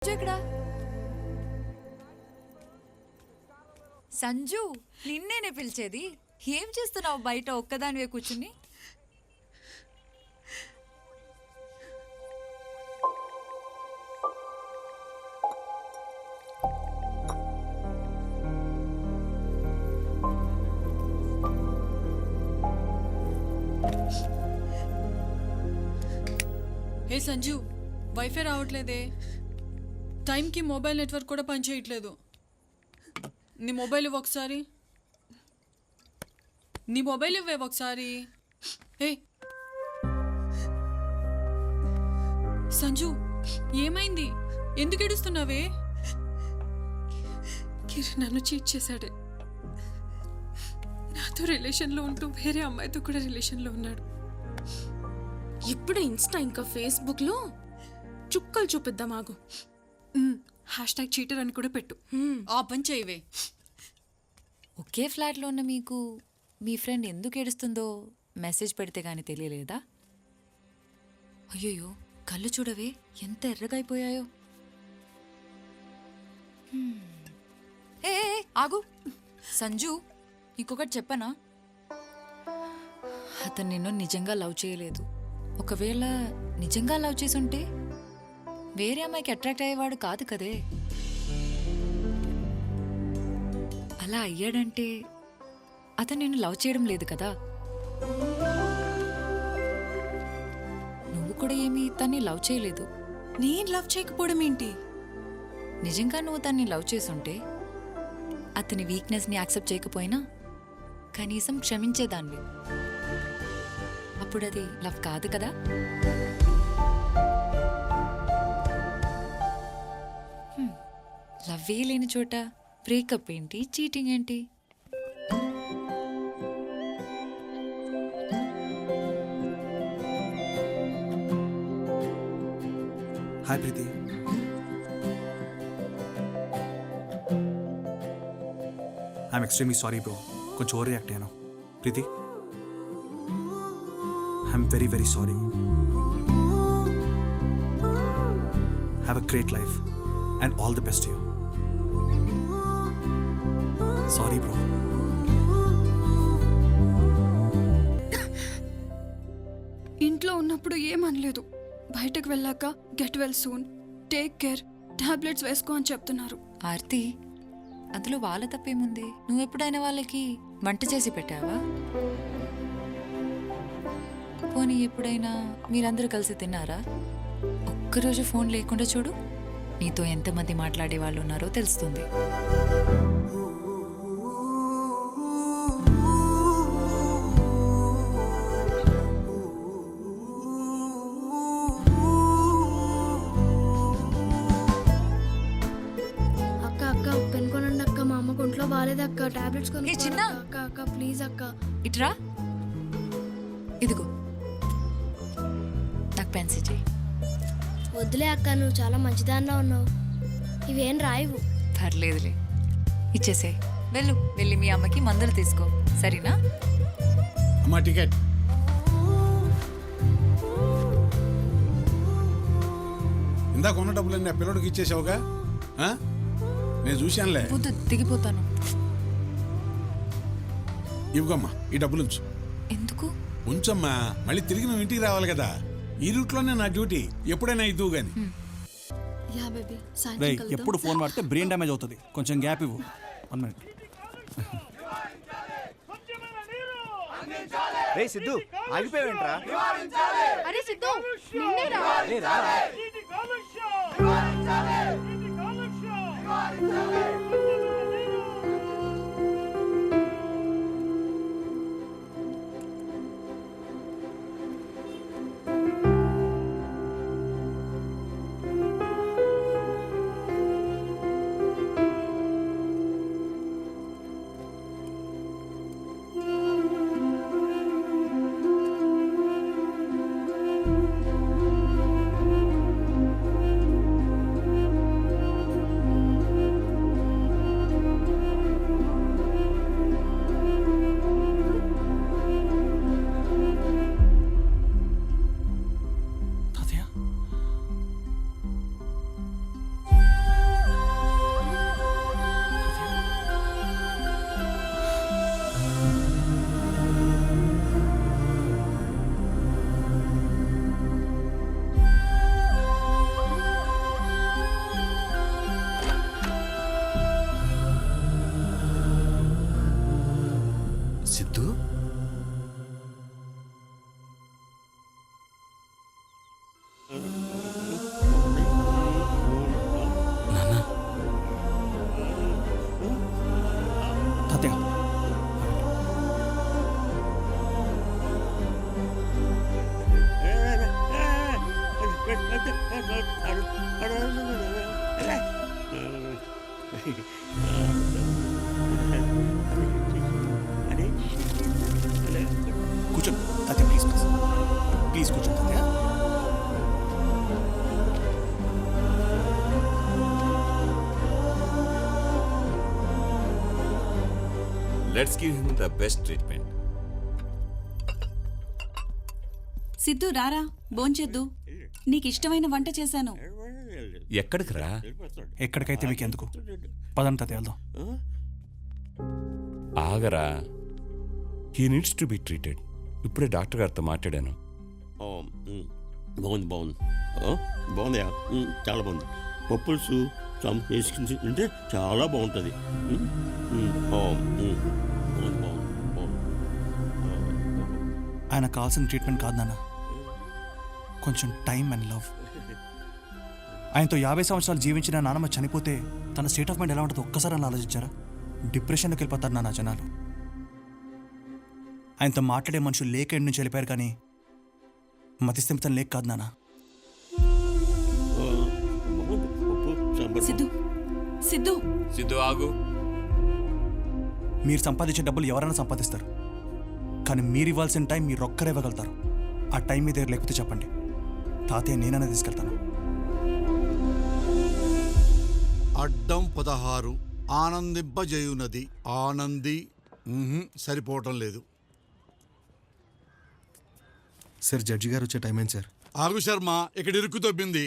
ఇక్కడ సంజు, నిన్నేనే పిలిచేది. ఏం చేస్తున్నావు బయట ఒక్కదానివే కూర్చుని? ఏ సంజు, వైఫై రావట్లేదే. టైంకి మొబైల్ నెట్వర్క్ కూడా పనిచేయట్లేదు. నీ మొబైల్ ఇవ్వ ఒకసారి. నీ మొబైల్ ఇవ్వే ఒకసారి. ఏ సంజు, ఏమైంది? ఎందుకు ఏడుస్తున్నావే? కిరణ్ నన్ను చీట్ చేశాడే. నాతో రిలేషన్లో ఉంటూ వేరే అమ్మాయితో కూడా రిలేషన్లో ఉన్నాడు. ఇప్పుడు ఇన్స్టా ఇంకా ఫేస్బుక్లో చుక్కలు చూపిద్దాం. ఆగు. #చీటర్ అని కూడా పెట్టు. ఆ పని చేయవే. ఒకే ఫ్లాట్లో ఉన్న మీకు మీ ఫ్రెండ్ ఎందుకు ఏడుస్తుందో మెసేజ్ పెడితే గానీ తెలియలేదా? అయ్యయ్యో, కళ్ళు చూడవే ఎంత ఎర్రగా అయిపోయాయో. ఏ ఆగు సంజు, ఇంకొకటి చెప్పనా? అతను నిన్ను నిజంగా లవ్ చేయలేదు. ఒకవేళ నిజంగా లవ్ చేసుంటే వేరే అమ్మాయికి అట్రాక్ట్ అయ్యేవాడు కాదు కదే. అలా అయ్యాడంటే అతను నిన్ను లవ్ చేయడం లేదు కదా. నువ్వు కూడా ఏమీ తన్ని లవ్ చేయలేదు. నేను లవ్ చేయకపోవడం ఏంటి? నిజంగా నువ్వు తన్ని లవ్ చేసుంటే అతని వీక్నెస్ని యాక్సెప్ట్ చేయకపోయినా కనీసం క్షమించేదాన్ని. అప్పుడు అది లవ్ కాదు కదా. లవ్వే లేని చోట బ్రేకప్ ఏంటి, చీటింగ్ ఏంటి? Hi Preethi. I'm extremely sorry bro, కొంచెం ఓవర్ రియాక్ట్ అయ్యాను. Preethi, I'm very very sorry. Have a great life and all the best you. Sorry bro. ఇంట్లో ఉన్నప్పుడు ఏమనలేదు. బయటకు వెళ్ళాక get well soon, take care, tablets వేసుకో అని చెప్తున్నారు. ఆర్తి, అందులో వాళ్ళ తప్పేముంది? నువ్వెప్పుడైనా వాళ్ళకి వంట చేసి పెట్టావా? పోనీ ఎప్పుడైనా మీరందరూ కలిసి తిన్నారా? ఒక్కరోజు ఫోన్ లేకుండా చూడు, నీతో ఎంతమంది మాట్లాడే వాళ్ళు ఉన్నారో తెలుస్తుంది. బాలేదక్క, టాబ్లెట్స్ కొని చిన్న అక్క. అక్క ప్లీజ్ అక్క. ఇట్రా, ఇదిగో నాకు పెన్సిల్ చేయి. వద్దులే అక్క, నువ్వు చాలా మంచిదానిలో ఉన్నావు. ఇవేం రాయివు. పర్లేదులే, ఇచ్చేసే. వెళ్ళి మీ అమ్మకి మందులు తీసుకో, సరేనా? అమ్మా టికెట్. ఇందాక ఉన్న డబ్బులన్నీ ఆ పిల్లడికి ఇచ్చేసావుగా? నేను చూశానులే. దిగిపోతాను. ఇవ్వమ్మా, ఈ డబ్బులు ఉంచు. ఎందుకు? ఉంచమ్మా, మళ్ళీ తిరిగి నువ్వు ఇంటికి రావాలి కదా. ఈ రూట్లోనే నా డ్యూటీ, ఎప్పుడైనా ఇద్దువు గాని. ఎప్పుడు ఫోన్ వాడితే బ్రెయిన్ డ్యామేజ్ అవుతుంది. కొంచెం గ్యాప్ ఇవ్వు. 1 minute. రే సిద్ధు, ఆగిపోయావేంట్రా? అరే సిద్ధు, నిన్నేరా? తాతయ్య కూర్చోండి తాతయ్య ప్లీజ్ ప్లీజ్ ప్లీజ్ కూర్చోండి తాతయ్య. Let's give him the best treatment. Siddhu రారా భోంచేద్దు నీకు ఇష్టమైన వంట చేశాను. ఎక్కడికి రా? ఎక్కడికైతే మీకు ఎందుకు పదండి తాతయ్య వెళ్దాం. ఆగరా. He needs to be treated. ఇప్పుడే డాక్టర్ గారితో మాట్లాడాను. బాగుంది బాగుంది బాగుంది చాలా బాగుంది. పప్పుల్స్ వేసుకుని తింటే చాలా బాగుంటుంది. బాగుంది బాగుంది బాగుంది. ఆయన కావాల్సిన ట్రీట్మెంట్ కాదు నాన్న, కొంచెం టైం అండ్ లవ్. ఆయనతో 50 సంవత్సరాలు జీవించిన నాన్నమ్మ చనిపోతే తన స్టేట్ ఆఫ్ మైండ్ ఎలా ఉంటుందో ఒక్కసారి అని ఆలోచించారా? డిప్రెషన్లోకి వెళ్ళిపోతారు నాన్న జనాలు. ఆయనతో మాట్లాడే మనుషులు లేక ఇంటి నుంచి వెళ్ళిపోయారు, కానీ మతిస్థిమితం లేక కాదు నాన్న. సిద్ధు సిద్ధు సిద్ధు ఆగు. మీరు సంపాదించే డబ్బులు ఎవరైనా సంపాదిస్తారు, కానీ మీరు ఇవ్వాల్సిన టైం మీరు ఒక్కరే ఇవ్వగలుగుతారు. ఆ టైం మీ దగ్గర లేకపోతే చెప్పండి, తాతయ్య నేననే తీసుకెళ్తాను. అడ్డం 16 ఆనందింపజేయునది ఆనంది సరిపోవటం లేదు. సార్ జడ్జి గారు వచ్చే టైం ఏంటి సార్? ఆగు శర్మ, ఇక్కడ ఇరుకు తొబ్బింది.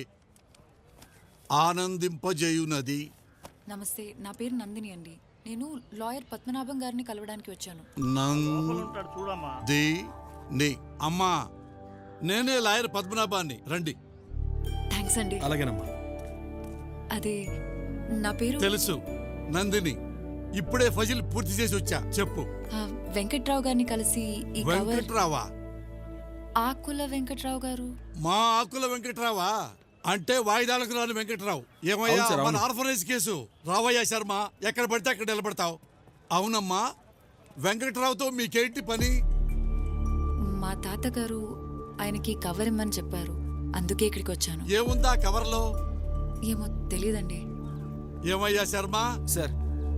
ఆనందింపజేయునది. నమస్తే, నా పేరు నందిని అండి. నేను లాయర్ పద్మనాభం గారిని కలవడానికి వచ్చాను. నందిని అమ్మా, నేనే లాయర్ పద్మనాభాన్ని, రండి. థ్యాంక్స్ అండి. అలాగేనమ్మా. అదే నా పేరు తెలుసు నందిని, ఇప్పుడే ఫజిల్ పూర్తి చేసి వచ్చా. చెప్పు. వెంకట్రావు గారిని కలిసి ఈ కవర్. వెంకట్రావా? ఆకుల వెంకట్రావు గారు. మా ఆకుల వెంకట్రావా అంటే వాయిదాలకు రాని వెంకట్రావు. ఏమయ్యా మన ఆర్ఫనైజ్ కేసు? రావయ్యా శర్మ, ఎక్కడ పడితే అక్కడ నిలబడతావు. అవునమ్మా, వెంకట్రావుతో మీకేంటి పని? మా తాతగారు ఆయనకి కవర్ ఇమ్మని చెప్పారు, అందుకే ఇక్కడికి వచ్చాను. ఏముందా కవర్లో? ఏమో తెలీదండి. ఏమయ్యా శర్మ సార్,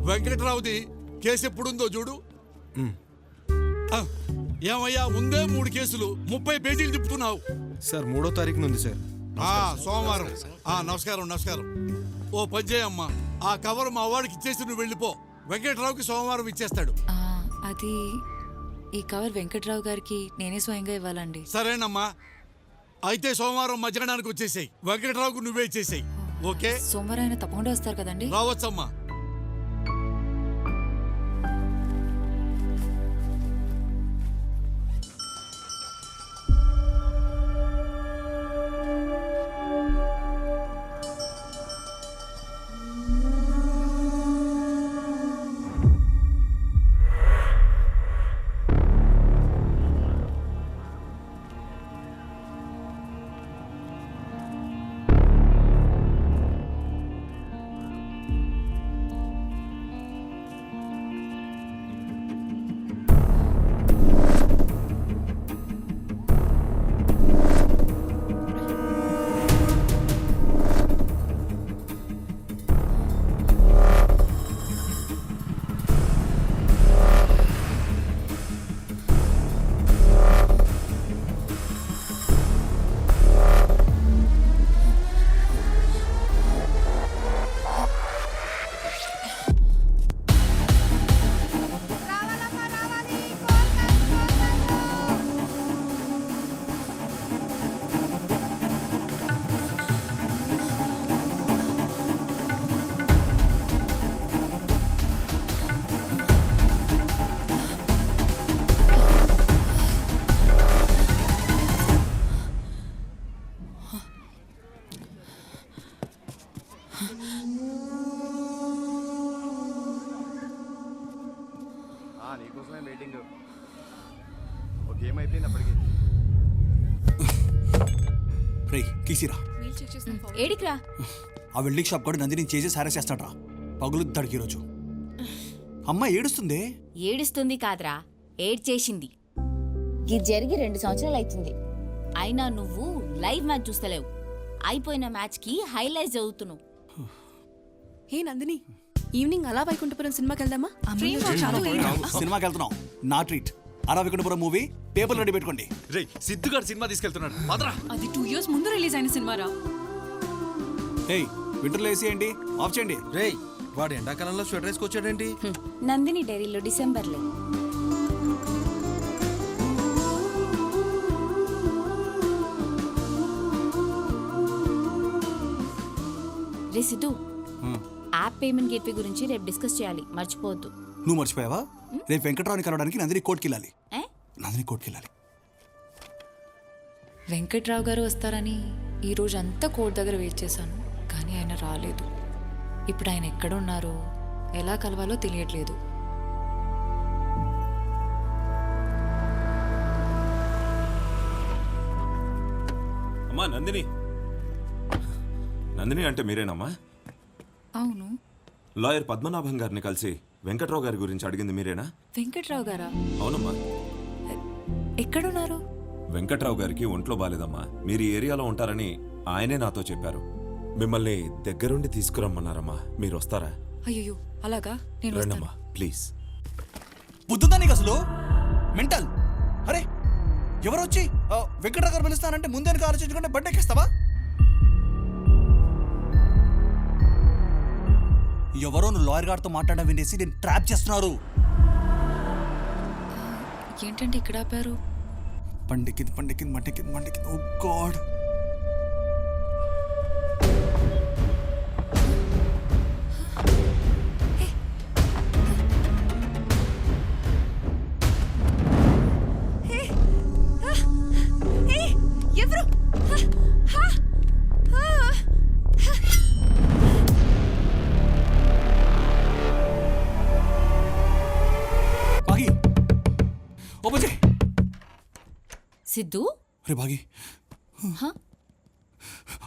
వెంకట్రావుది కేసు ఎప్పుడుందో చూడు. ఆ, ఏమయ్యా ఉందే 3 కేసులు, 30 పేజీలు తిప్పుతున్నావు. సార్ 3వ తారీఖున ఉంది సార్. సోమవారం. నమస్కారం నమస్కారం. ఓ పని చేయమ్మా, ఆ కవర్ మా వాడికి ఇచ్చేసి నువ్వు వెళ్ళిపో. వెంకట్రావుకి సోమవారం ఇచ్చేస్తాడు. అది ఈ కవర్ వెంకట్రావు గారికి నేనే స్వయంగా ఇవ్వాలండి. సరేనమ్మా, అయితే సోమవారం మధ్యాహ్నానికి వచ్చేసాయి. వెంకట్రావుకు నువ్వే ఇచ్చేసాయి. ఓకే? సోమవారం ఆయన తప్పకుండా వస్తారు కదండి? రావచ్చమ్మా. నీకోసమే వెయిటింగ్. ఒక గేమ్ అయిపోయింది అప్పటికి. రే కీసిరా, ఏడికిరా? ఆ వెల్డింగ్ షాప్ కూడా నందిని చేసి సారా చేస్తాడ్రా. పగులుద్దాడికి ఈరోజు. అమ్మ ఏడుస్తుందే. ఏడుస్తుంది కాదురా, ఏడ్చేసింది. ఇది జరిగి 2 సంవత్సరాలు అవుతుంది. అయినా నువ్వు లైవ్ మ్యాచ్ చూస్తలేవు. అయిపోయిన మ్యాచ్కి హైలైట్స్ చదువుతున్నావు. హే నందిని, ఈవినింగ్ అలా వైకుంఠపురం సినిమాకి వెళ్దామా? సినిమాకి వెళ్తున్నాం, నా ట్రీట్. అలా వికుంఠపురం మూవీ పేపర్ రెడీ పెట్టుకోండి. రే సిద్ధుగాడు సినిమా తీసుకెళ్తున్నాడు. అది 2 years ముందు రిలీజ్ అయిన సినిమారా. ఏయ్ వింటర్లో వేసి ఏంటి ఆఫ్ చేయండి. రే వాడు ఎండాకాలంలో స్వెటర్ వేసుకొచ్చాడేంటి? నందిని డైరీలో డిసెంబర్లో. రే సిద్ధు, యాప్ పేమెంట్ గేట్వే గురించి రేపు డిస్కస్ చేయాలి, మర్చిపోవద్దు. నువ్వు మర్చిపోయావా? రేపు వెంకట్రావుని కలవడానికి నందిని కోర్టుకి వెళ్ళాలి. ఏ? నందిని కోర్టుకి వెళ్ళాలి. వెంకట్రావు గారు వస్తారని ఈ రోజు అంతా కోర్టు దగ్గర వెయిట్ చేశాను, కానీ ఆయన రాలేదు. ఇప్పుడు ఆయన ఎక్కడున్నారో ఎలా కలవాలో తెలియట్లేదు. అమ్మా నందిని, నందిని అంటే మీరేనమ్మా? అవును. లాయర్ పద్మనాభం గారిని కలిసి వెంకట్రావు గారి గురించి అడిగింది మీరేనా? వెంకట్రావు గారా? అవునమ్మా. ఎక్కడున్నారు? వెంకట్రావు గారికి ఒంట్లో బాలేదమ్మా. మీరు ఈ ఏరియాలో ఉంటారని ఆయనే నాతో చెప్పారు. మిమ్మల్ని దగ్గరుండి తీసుకురమ్మన్నారమ్మా. మీరు వస్తారా? అయ్యో అలాగా, నేను రండమ్మా ప్లీజ్. బుద్ధుందా నీకు అసలు? మెంటల్. అరే ఎవరు వచ్చి వెంకట్రావు గారు పిలుస్తానంటే ముందే ఆలోచించుకుంటే బండి ఎక్కిస్తావా? ఎవరో నువ్వు లాయర్ గారితో మాట్లాడడం వినేసి నేను ట్రాప్ చేస్తున్నారు. ఏంటంటే ఇక్కడ ఆపారు? పండెక్కింది. ఓ గాడ్. ఎవరు? బాగి ఓపెన్ చేయి. సిద్ధు, రే బాగి,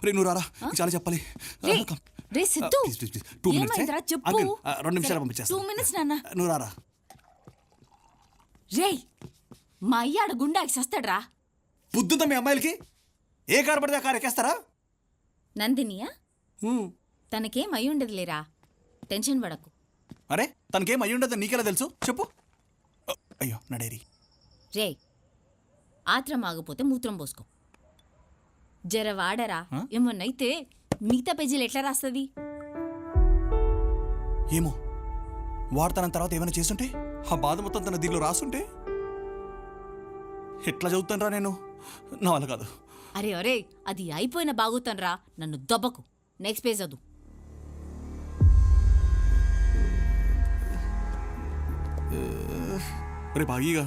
రే నువ్వు రారా, చాలా చెప్పాలి. రే సిద్ధు, ప్లీజ్ 2 minutes. ఏమైందిరా చెప్పు. 2 నిమిషాలు పంపించేస్తా. 2 minutes నాన్న. నువ్వు రారా. రే మా అయ్యాడు గుండాకి సస్తాడ్రా. బుద్ధుందా మీ అమ్మాయిలకి? ఏ కారు పడితే ఆ కారు ఎక్కేస్తారా? నందినియా? తనకేం అయి ఉండదు లేరా, టెన్షన్ పడకు. అరే తనకేం అయ్యి ఉండదు నీకెలా తెలుసు చెప్పు. అయ్యో నా డైరీ. రే ఆత్రం ఆగిపోతే మూత్రం పోసుకో. జర వాడరా, ఏమన్నైతే మిగతా పేజీలు ఎట్లా రాస్తుంది? ఏమో వాడతాన తర్వాత ఏమైనా చేస్తుంటే, ఆ బాధ మొత్తం తన దీనిలో రాస్తుంటే ఎట్లా చదువుతాను రా నేను? నా వల్ల కాదు. అరే అరే, అది అయిపోయిన బాగుతానరా, నన్ను దొబ్బకు. నెక్స్ట్ పేజ్ చదువు. రే బాగీగా,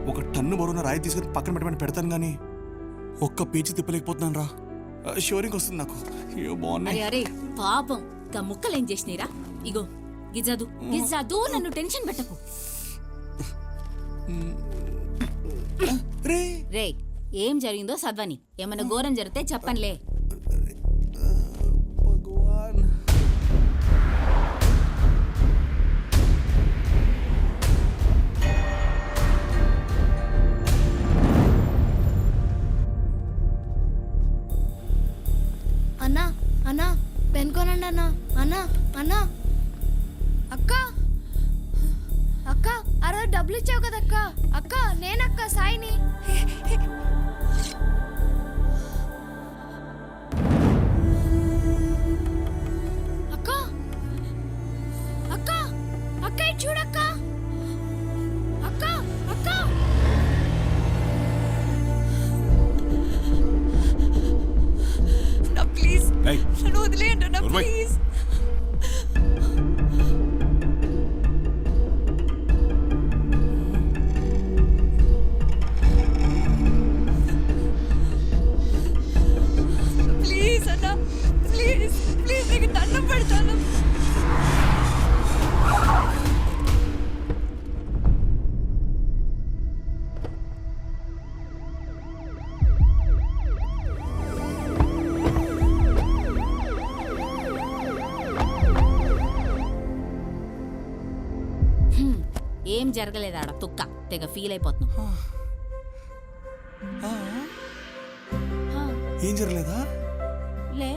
1 టన్ను బరువున రాయి తీసుకుని పక్కన పెట్టమని పెడతాను కానీ ఒక్క పేజీ తిప్పలేకపోతున్నాను రా. షోరింగ్ వస్తుంది నాకు. అయ్యో బాగున్నాయి. అరే అరే పాపం, గా ముక్కలేం చేసినీరా? ఇగో గిజాదు గిజాదు, నన్ను టెన్షన్ పెట్టకు. రే ఏం జరిగిందో చదవని, ఏమన్నా ఘోరం జరిగితే చెప్పనులే. భగవాన్. అన్నా అన్నా పెన్ కొనండి అన్నా. అన్నా అక్క ఆ రోజు డబ్బులు ఇచ్చావు కదక్క. అక్క నేనక్క సాయిని. అక్క అక్క అక్క ఇటు చూడక్క. అక్క అక్క ప్లీజ్ ఏయ్, నన్ను వదిలేయండి అన్న, నోర్మై. ప్లీజ్. ప్లీజ్ అన్న, ప్లీజ్ ప్లీజ్, నీకు దండం పెడతాను. ఏం జరగలేదు ఆడ తుక్క తెగ ఫీల్ అయిపోతున్నావు. ఏం జరగలేదా? లే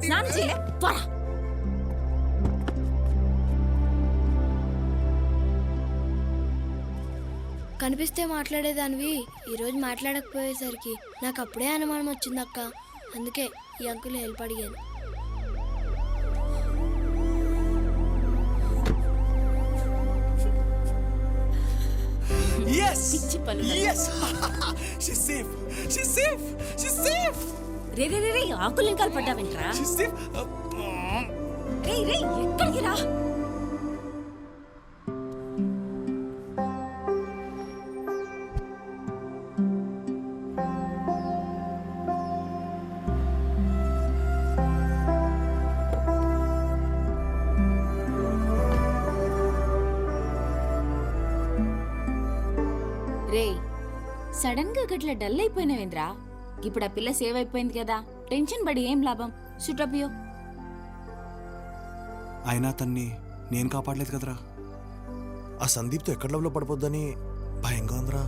స్నానం చేయలే పోరా. కనిపిస్తే మాట్లాడేదానివి ఈరోజు మాట్లాడకపోయేసరికి నాకు అప్పుడే అనుమానం వచ్చింది అక్క. అందుకే ఈ అంకుల్ హెల్ప్ అడిగాను. Yes! పిచ్చి పనులు. Yes! She's safe! She's safe! She's safe! రే రే రే రే ఆకులు ఇంకా పడ్డావేంట్రా? She's safe! రే రే ఎక్కడికి రా? రే సడన్ గా గట్ల డల్ అయిపోయినావేంద్రా? ఇప్పుడు ఆ పిల్ల సేవ్ అయిపోయింది కదా, టెన్షన్ పడి ఏం లాభం? సుటపియో. అయినా తన్ని నేను కాపాడలేదు కదరా. ఆ సందీప్తో ఎక్కడ లవ్లో పడిపోద్దని భయంగా ఉందిరా.